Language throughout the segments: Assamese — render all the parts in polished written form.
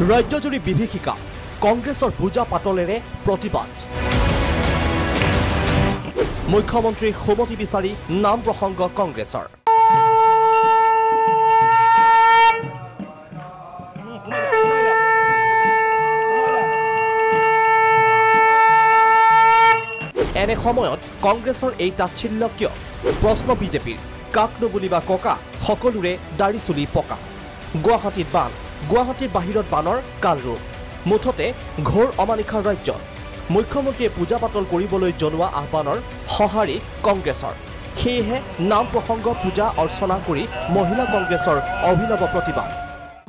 ৰাজ্যজুৰি বিভীষিকা কংগ্ৰেছৰ পূজা পাতলেৰে প্ৰতিবাদ মুখ্যমন্ত্ৰীৰ সুমতি বিচাৰি নাম প্ৰসংগ কংগ্ৰেছৰ এনে সময়ত কংগ্ৰেছৰ এই তাচ্ছিল্য কিয় প্ৰশ্ন বিজেপিৰ কাক নুবুলিবা ককা সকলোৰে দাড়ি চুলি পকা গুৱাহাটীত বান গুৱাহাটীৰ বাহিৰত বানৰ কালৰূপ মুঠতে ঘোৰ অমানিশাৰ ৰাজ্যত মুখ্যমন্ত্ৰীয়ে পূজা পাতল কৰিবলৈ জনোৱা আহ্বানৰ সঁহাৰি কংগ্ৰেছৰ সেয়েহে নাম প্ৰসংগ পূজা অৰ্চনা কৰি মহিলা কংগ্ৰেছৰ অভিনৱ প্ৰতিবাদ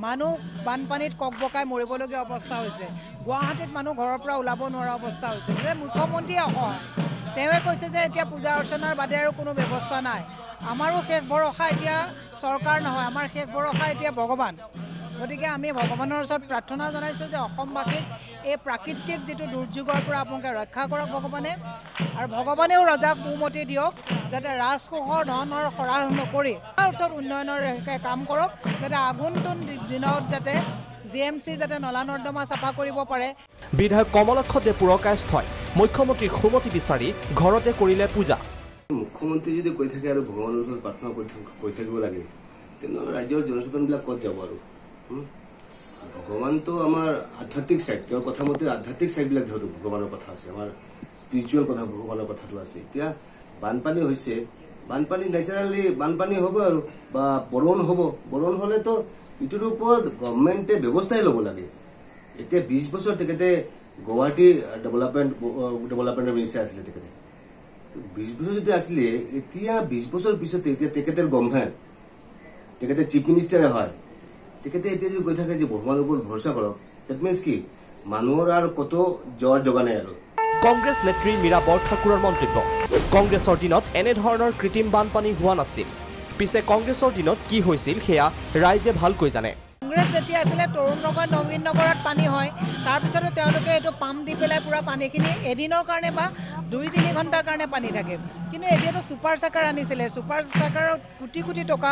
মানুহ বানপানীত ককবকাই মৰিবলগীয়া অৱস্থা হৈছে গুৱাহাটীত মানুহ ঘৰৰ পৰা ওলাব নোৱাৰা অৱস্থা হৈছে যে মুখ্যমন্ত্ৰীয়ে তেওঁ কৈছে যে এতিয়া পূজা অৰ্চনাৰ বাদে আৰু কোনো ব্যৱস্থা নাই আমাৰো শেষ ভৰসা এতিয়া চৰকাৰ নহয় আমাৰ শেষ ভৰসা এতিয়া ভগৱান গতিকে আমি ভগৱানৰ ওচৰত প্ৰাৰ্থনা জনাইছোঁ যে অসমবাসীক এই প্ৰাকৃতিক যিটো দুৰ্যোগৰ পৰা আপোনালোকে ৰক্ষা কৰক ভগৱানে আৰু ভগৱানেও ৰজাক সুমতি দিয়ক যাতে ৰাজকোষৰ ধনৰ সৰাহ নকৰি অৰ্থত উন্নয়নৰ কাম কৰক যাতে আগন্তুক দিনত যাতে জিএমচি যাতে নলা নৰ্দমা চাফা কৰিব পাৰে বিধায়ক কমলক্ষ দে পুৰকায়স্থই মুখ্যমন্ত্ৰীৰ সুমতি বিচাৰি ঘৰতে কৰিলে পূজা মুখ্যমন্ত্ৰী যদি কৈ থাকে আৰু ভগৱানৰ ওচৰত প্ৰাৰ্থনা কৰি থাকিব লাগে তেনেহ'লে ৰাজ্যৰ জনসাধাৰণবিলাক ক'ত যাব আৰু ভগৱানটো আমাৰ আধ্যাত্মিক চাইড তেওঁৰ কথা মতে আধ্যাত্মিক চাইডবিলাক যিহেতু ভগৱানৰ কথা আছে আমাৰ স্পিৰিচুৱেল কথা ভগৱানৰ কথাটো আছে এতিয়া বানপানী হৈছে বানপানী নেচাৰেলি বানপানী হ'ব আৰু বা বৰণ হ'লেতো ইটোৰ ওপৰত গভৰ্ণমেণ্টে ব্যৱস্থাই ল'ব লাগে এতিয়া 20 বছৰ তেখেতে গুৱাহাটী ডেভেলপমেণ্টৰ মিনিষ্টাৰ আছিলে তেখেতে 20 বছৰ যদি আছিলে এতিয়া 20 বছৰ পিছতে এতিয়া তেখেতৰ গভৰ্ণমেণ্ট তেখেতে চিফ মিনিষ্টাৰে হয় তেখেতে এতিয়া যদি কৈ থাকে যে ভগৱানৰ ওপৰত ভৰসা কৰক ডেট মিনছ কি মানুহৰ আৰু কত জ্বৰ জগা নাই আৰু কংগ্ৰেছ নেত্ৰী মীৰা বৰঠাকুৰৰ মন্তব্য কংগ্ৰেছৰ দিনত এনে ধৰণৰ কৃত্ৰিম বানপানী হোৱা নাছিল পিছে কংগ্ৰেছৰ দিনত কি হৈছিল সেয়া ৰাইজে ভালকৈ জানে কংগ্ৰেছ যেতিয়া আছিলে তৰুণ নগৰ নবীন নগৰত পানী হয় তাৰপিছতে তেওঁলোকে এইটো পাম্প দি পেলাই পুৰা পানীখিনি এদিনৰ কাৰণে বা 2-3 ঘণ্টাৰ কাৰণে পানী থাকে কিন্তু এতিয়াতো ছুপাৰ চাকাৰ আনিছিলে ছুপাৰ চাকাৰৰ কোটি কোটি টকা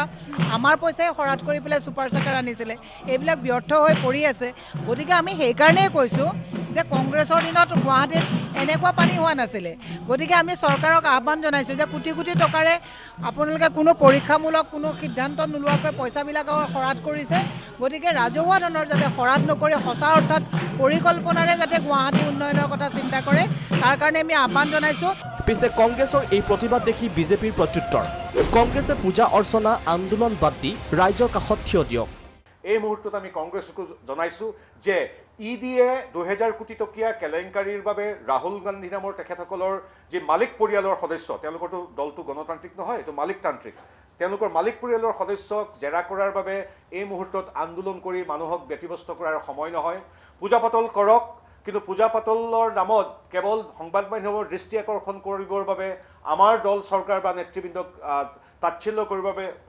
আমাৰ পইচাই খৰচ কৰি পেলাই ছুপাৰ চাকাৰ আনিছিলে এইবিলাক ব্যৰ্থ হৈ পৰি আছে গতিকে আমি সেইকাৰণেই কৈছোঁ যে কংগ্ৰেছৰ দিনত গুৱাহাটীত এনেকুৱা পানী হোৱা নাছিলে গতিকে আমি চৰকাৰক আহ্বান জনাইছোঁ যে কোটি কোটি টকাৰে আপোনালোকে কোনো পৰীক্ষামূলক কোনো সিদ্ধান্ত নোলোৱাকৈ পইচাবিলাক খৰচ কৰিছে গতিকে ৰাজহুৱা ধনৰ যাতে খৰচ নকৰি সঁচা অৰ্থাৎ পৰিকল্পনাৰে যাতে গুৱাহাটী উন্নয়নৰ কথা চিন্তা কৰে তাৰ কাৰণে আমি আহ্বান জনাইছোঁ পিছে কংগ্ৰেছৰ এই প্ৰতিবাদ দেখি বিজেপিৰ প্ৰত্যুত্তৰ কংগ্ৰেছে পূজা অৰ্চনা আন্দোলন বাদ দি ৰাইজৰ কাষত থিয় দিয়ক এই মুহূৰ্তত আমি কংগ্ৰেছকো জনাইছোঁ যে ইডিয়ে 2000 কোটি টকীয়া কেলেংকাৰীৰ বাবে ৰাহুল গান্ধী নামৰ তেখেতসকলৰ যি মালিক পৰিয়ালৰ সদস্য তেওঁলোকৰতো দলটো গণতান্ত্ৰিক নহয় এইটো মালিকতান্ত্ৰিক তেওঁলোকৰ মালিক পৰিয়ালৰ সদস্যক জেৰা কৰাৰ বাবে এই মুহূৰ্তত আন্দোলন কৰি মানুহক ব্যতিব্যস্ত কৰাৰ সময় নহয় পূজা পাতল কৰক কিন্তু পূজা পাতলৰ নামত কেৱল সংবাদ মাধ্যমৰ দৃষ্টি আকৰ্ষণ কৰিবৰ বাবে আমাৰ দল চৰকাৰ বা নেতৃবৃন্দক তাচ্ছিল্য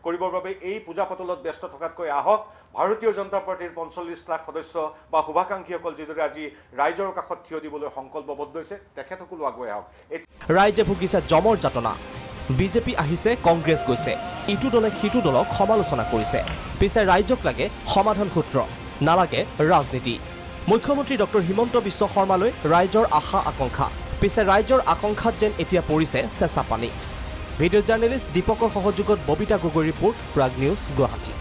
কৰিবৰ বাবে এই পূজা পাতলত ব্যস্ত থকাতকৈ আহক ভাৰতীয় জনতা পাৰ্টিৰ 45 লাখ সদস্য বা শুভাকাংক্ষীসকল যিদৰে আজি ৰাইজৰ কাষত থিয় দিবলৈ সংকল্পবদ্ধ হৈছে তেখেতসকলো আগুৱাই আহক ৰাইজে ভুগিছে জমৰ যাতনা বিজেপি আহিছে কংগ্ৰেছ গৈছে ইটো দলে সিটো দলক সমালোচনা কৰিছে পিছে ৰাইজক লাগে সমাধান সূত্ৰ নালাগে ৰাজনীতি মুখ্যমন্ত্ৰী ডক্টৰ হিমন্ত বিশ্ব শৰ্মালৈ ৰাইজৰ আশা আকাংক্ষা পিছে ৰাইজৰ আকাংক্ষাত যেন এতিয়া পৰিছে চেঁচা পানী ভিডিঅ' জাৰ্নেলিষ্ট দীপকৰ সহযোগত ববিতা গগৈ ৰিপোৰ্ট প্ৰাগ নিউজ গুৱাহাটী